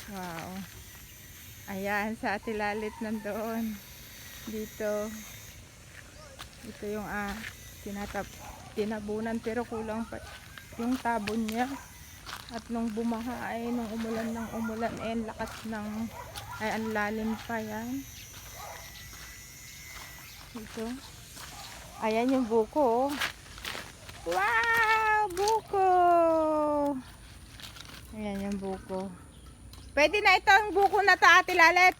Wow. Ayan, sa Atilalit nandoon. Dito. Ito yung tinabunan pero kulang pa yung tabon niya. At nung bumaha ay nung umulan ng umulan lakas ng ang lalim pa yan. Ito. Ayan yung buko. Oh. Wow! Buko! Ayan yung buko. Pwede na itong buko na to, Ate Lalit.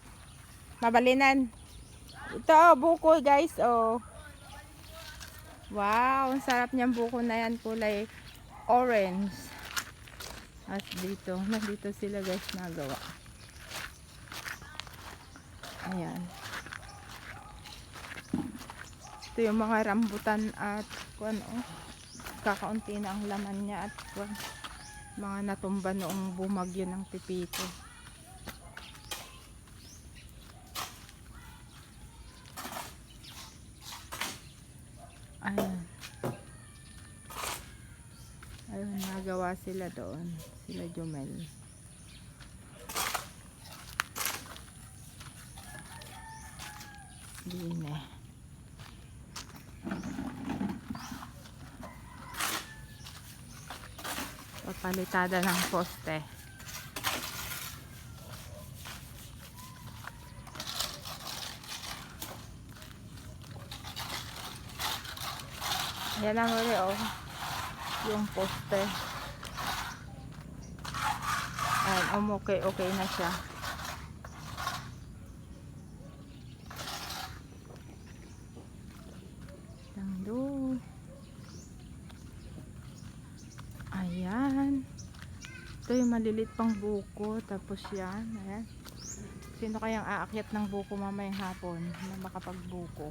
Mabalinan. Ito, buko guys. Oh. Wow, ang sarap niyang buko na yan. Kulay orange. At dito, nandito sila guys nagawa. Ayan. Ito yung mga rambutan at kakaunti na ang laman niya at mga natumba noong bumagyo ng pipito. Ayan. Ayun, nagawa sila doon. Sila Jumel. Dine. Papalitada ng poste. Yan ang uli yung poste. Ayan, okay na siya. Doon. Ayan. Ito yung malilit pang buko. Tapos yan. Ayan. Sino kayang aakyat ng buko mamayang hapon na makapagbuko?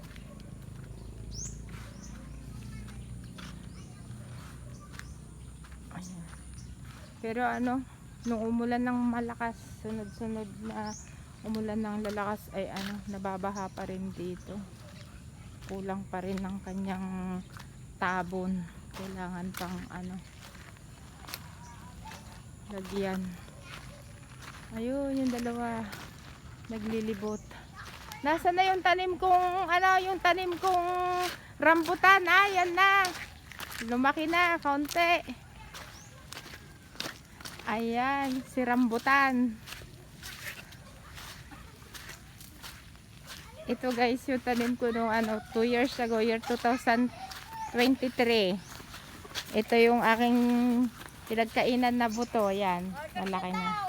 Ayan. Pero nung umulan ng malakas, sunod-sunod na umulan ng lalakas ay nababaha pa rin dito. Kulang pa rin ng kanyang tabon. Kailangan pang lagyan. Ayun, yung dalawa naglilibot. Nasaan na yung tanim kong rambutan? Yan na. Lumaki na kaunti. Ayan, si rambutan. Ito guys, yung tanim ko nung 2 years ago, year 2023. Ito yung aking pinagkainan na buto. Ayan, malaki na.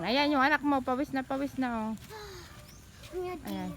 Ayan yung anak mo, pawis na oh. Ayan.